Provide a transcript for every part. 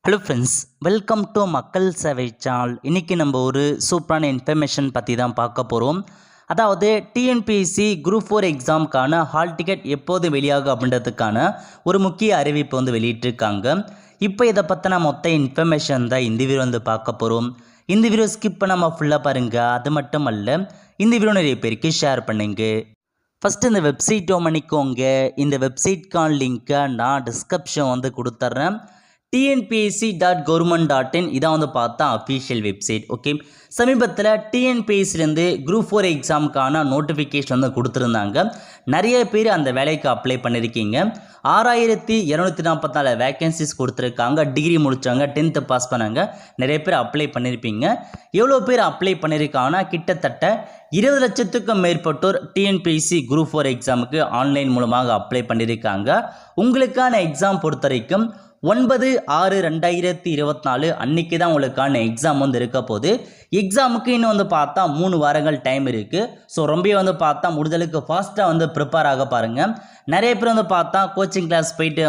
Hello friends, welcome to மக்கள் சேவை channel. இன்றைக்கி நம்ம ஒரு சூப்பரான இன்ஃபர்மேஷன் பற்றி தான் பார்க்க போகிறோம். அதாவது டிஎன்பிஎஸ்சி குரூப் 4 எக்ஸாமுக்கான ஹால் டிக்கெட் எப்போது வெளியாகும் அப்படின்றதுக்கான ஒரு முக்கிய அறிவிப்பு வெளியிட்டிருக்காங்க. இப்போ இதை பற்றின மொத்த இன்ஃபர்மேஷன் தான் இந்த வீடியோ பார்க்க போகிறோம். இந்த வீடியோ ஸ்கிப் பண்ணாமல் ஃபுல்லாக பாருங்கள். அது மட்டும் அல்ல, இந்த வீடியோ நிறைய பேருக்கு ஷேர் பண்ணுங்க. ஃபஸ்ட்டு இந்த வெப்சைட் பண்ணிக்கோங்க. இந்த வெப்சைட்கான லிங்க்கை நான் டிஸ்கிரிப்ஷன் கொடுத்துட்றேன். tnpsc.government.in இதான் பார்த்தா அஃபீஷியல் வெப்சைட். ஓகே, சமீபத்தில் டிஎன்பிஎஸ்சிலேருந்து குரூப் 4 எக்ஸாமுக்கான நோட்டிஃபிகேஷன் கொடுத்துருந்தாங்க. நிறைய பேர் அந்த வேலைக்கு அப்ளை பண்ணியிருக்கீங்க. 6244 வேக்கன்சிஸ் கொடுத்துருக்காங்க. டிகிரி முடித்தவங்க, 10th பாஸ் பண்ணாங்க, நிறைய பேர் அப்ளை பண்ணியிருப்பீங்க. எவ்வளோ பேர் அப்ளை பண்ணியிருக்காங்கன்னா கிட்டத்தட்ட 20 லட்சத்துக்கும் மேற்பட்டோர் டிஎன்பிஎஸ்சி குரூப் 4 எக்ஸாமுக்கு ஆன்லைன் மூலமாக அப்ளை பண்ணியிருக்காங்க. உங்களுக்கான எக்ஸாம் பொறுத்த வரைக்கும் 9/6/2024 அன்றைக்கி தான் உங்களுக்கான எக்ஸாம் இருக்க போது. எக்ஸாமுக்கு இன்னும் பார்த்தா 3 வாரங்கள் டைம் இருக்குது. ஸோ ரொம்ப பார்த்தா முடிஞ்சளவுக்கு ஃபாஸ்ட்டாக ப்ரிப்பேர் ஆக பாருங்கள். நிறைய பேர் பார்த்தா கோச்சிங் கிளாஸ் போயிட்டு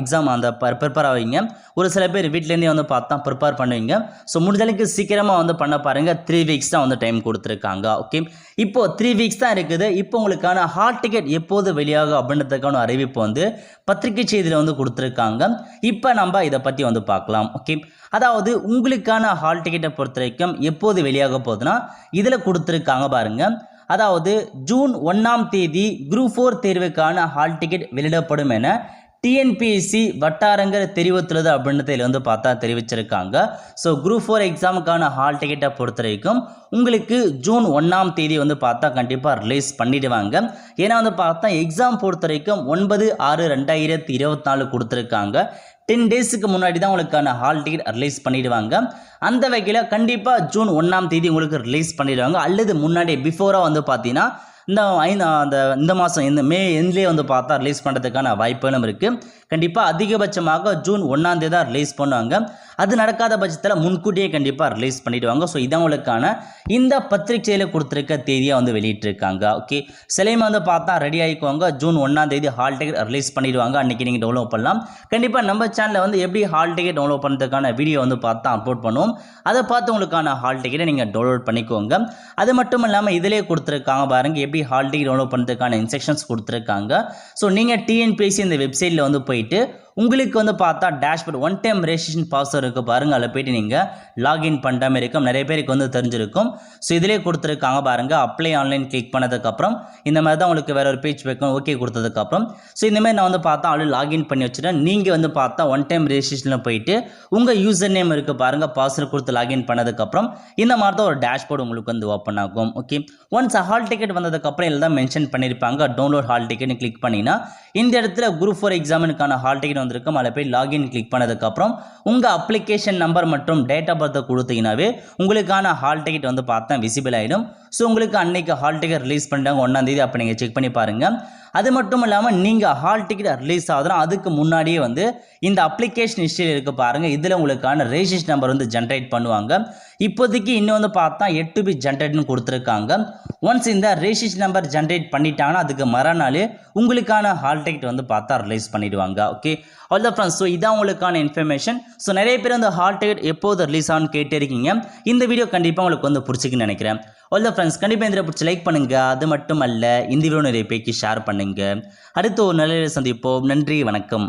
எக்ஸாம் ப்ரிப்பேர் ஆவீங்க. ஒரு சில பேர் வீட்டிலேருந்தே பார்த்தா ப்ரிப்பேர் பண்ணுவீங்க. ஸோ முடிஞ்சளவுக்கு சீக்கிரமாக பண்ண பாருங்கள். 3 வீக்ஸ் தான் டைம் கொடுத்துருக்காங்க. ஓகே, இப்போது 3 வீக்ஸ் தான் இருக்குது. இப்போ உங்களுக்கான ஹால் டிக்கெட் எப்போது வெளியாகும் அப்படின்றதுக்கான அறிவிப்பு பத்திரிகை செய்தியில் கொடுத்துருக்காங்க. இப்போ நம்ம இதை பற்றி பார்க்கலாம். ஓகே, அதாவது உங்களுக்கான ஹால் டிக்கெட்டை பொறுத்த வரைக்கும் எப்போது வெளியாக போகுதுன்னா இதில் கொடுத்துருக்காங்க பாருங்கள். அதாவது ஜூன் 1ஆம் தேதி குரூப் 4 தேர்வுக்கான ஹால் டிக்கெட் வெளியிடப்படும் என டிஎன்பிஎஸ்சி வட்டாரங்கள் தெரிவித்துள்ளது அப்படின்றதில் பார்த்தா தெரிவிச்சிருக்காங்க. ஸோ குரூப் 4 எக்ஸாமுக்கான ஹால் டிக்கெட்டை பொறுத்த வரைக்கும் உங்களுக்கு ஜூன் 1ஆம் தேதி பார்த்தா கண்டிப்பாக ரிலீஸ் பண்ணிடுவாங்க. ஏன்னா பார்த்தா எக்ஸாம் பொறுத்த வரைக்கும் 9/6/2024 கொடுத்துருக்காங்க. 10 டேஸுக்கு முன்னாடி தான் உங்களுக்கான ஹால் டிக்கெட் ரிலீஸ் பண்ணிடுவாங்க. அந்த வகையில் கண்டிப்பாக ஜூன் 1ஆம் தேதி உங்களுக்கு ரிலீஸ் பண்ணிடுவாங்க. அல்லது முன்னாடி பிஃபோராக பார்த்தீங்கன்னா இந்த மாதம் இந்த மே எண்ட்லேயே பார்த்தா ரிலீஸ் பண்ணுறதுக்கான வாய்ப்புகளும் இருக்குது. கண்டிப்பாக அதிகபட்சமாக ஜூன் 1ஆம் தேதி தான் ரிலீஸ் பண்ணுவாங்க. அது நடக்காத பட்சத்தில் முன்கூட்டியே கண்டிப்பாக ரிலீஸ் பண்ணிவிடுவாங்க. ஸோ இதான் உங்களுக்கான இந்த பத்திரிகையில் கொடுத்துருக்க தேதியாக வெளியிட்டிருக்காங்க. ஓகே, சிலைமை பார்த்தா ரெடி ஆகிக்குவாங்க. ஜூன் 1ஆம் தேதி ஹால் டிக்கெட் ரிலீஸ் பண்ணிடுவாங்க. அன்றைக்கி நீங்கள் டவுன்லோட் பண்ணலாம். கண்டிப்பாக நம்ம சேனலில் எப்படி ஹால் டிக்கெட் டவுன்லோட் பண்ணுறதுக்கான வீடியோ பார்த்தா அப்லோட் பண்ணுவோம். அதை பார்த்து உங்களுக்கான ஹால் டிக்கெட்டை நீங்கள் டவுன்லோட் பண்ணிக்கோங்க. அது மட்டும் இல்லாமல் இதிலே கொடுத்துருக்காங்க பாருங்கள், எப்படி ஹால் டிக்கெட் டவுன்லோட் பண்ணுறதுக்கான இன்ஸ்ட்ரக்ஷன்ஸ் கொடுத்துருக்காங்க. ஸோ நீங்கள் டிஎன்பிஎஸ்சி இந்த வெப்சைட்டில் போயிட்டு உங்களுக்கு பார்த்தா dashboard one time registration password இருக்குது பாருங்கள். அதில் போய்ட்டு நீங்கள் லாகின் பண்ணுற மாதிரி இருக்கும். நிறைய பேருக்கு தெரிஞ்சிருக்கும். ஸோ இதிலே கொடுத்துருக்காங்க பாருங்கள். அப்ளை ஆன்லைன் கிளிக் பண்ணதுக்கப்புறம் இந்த மாதிரி தான் உங்களுக்கு வேறு ஒரு பேஜ் வைக்கும். ஓகே கொடுத்ததுக்கப்புறம் ஸோ இந்தமாதிரி நான் பார்த்தா ஆல்ரெடி லாகின் பண்ணி வச்சுட்டேன். நீங்கள் பார்த்தா ஒன் டைம் ரெஜிஸ்ட்ரேஷனில் போயிட்டு உங்கள் யூசர் நேம் இருக்குது பாருங்கள். பாஸ்வேர்டு கொடுத்து லாகின் பண்ணதுக்கப்புறம் இந்த மாதிரி தான் ஒரு டேஷ்போர்டு உங்களுக்கு ஓப்பன் ஆகும். ஓகே, ஒன்ஸ் ஹால் டிக்கெட் வந்ததுக்கப்புறம் இதில் தான் மென்ஷன் பண்ணியிருப்பாங்க டவுன்லோட் ஹால் டிக்கெட்னு கிளிக் பண்ணிங்கன்னா இந்த இடத்துல குரூப் 4 எக்ஸாமுக்கான ஹால் டிக்கெட் வந்திருக்கும். அதில் போய் லாகின் கிளிக் பண்ணதுக்கப்புறம் உங்கள் அப்ளிகேஷன் நம்பர் மற்றும் டேட் ஆஃப் பர்த்தை கொடுத்தீங்கன்னாவே உங்களுக்கான ஹால் டிக்கெட் பார்த்தா விசிபிள் ஆகிடும். ஸோ உங்களுக்கு அன்றைக்கி ஹால் டிக்கெட் ரிலீஸ் பண்ணிட்டாங்க 1ஆம் தேதி. அப்போ நீங்கள் செக் பண்ணி பாருங்கள். அது மட்டும் இல்லாமல் நீங்கள் ஹால் டிக்கெட் ரிலீஸ் ஆகுதுன்னா அதுக்கு முன்னாடியே இந்த அப்ளிகேஷன் ஹிஸ்ட்ரியில் இருக்க பாருங்கள். இதில் உங்களுக்கான ரெஜிஸ்ட்ரேஷன் நம்பர் ஜென்ரேட் பண்ணுவாங்க. இப்போதைக்கு இன்னும் பார்த்தா 8 பிட் ஜென்ரேட்னு கொடுத்துருக்காங்க. ஒன்ஸ் இந்த ரெஜிஸ்ட்ரேஷன் நம்பர் ஜென்ரேட் பண்ணிட்டாங்கன்னா அதுக்கு மறுநாள் உங்களுக்கான ஹால் டிக்கெட் பார்த்தா ரிலீஸ் பண்ணிடுவாங்க. Okay, all the friends. So இதான் உங்களுக்கான இன்ஃபர்மேஷன். ஸோ நிறைய பேர் ஹால் டிக்கெட் எப்போது ரிலீஸ் ஆகும்னு கேட்டே இருக்கீங்க. இந்த வீடியோ கண்டிப்பாக உங்களுக்கு பிடிச்சிக்குன்னு நினைக்கிறேன். ஆல் த ஃப்ரெண்ட்ஸ், கண்டிப்பாக இந்த பிடிச்சி லைக் பண்ணுங்கள். அது மட்டும் அல்ல, இந்த வீடியோ நிறைய பேருக்கு ஷேர் பண்ணுங்கள். அடுத்து ஒரு நல்ல சந்திப்போம். நன்றி, வணக்கம்.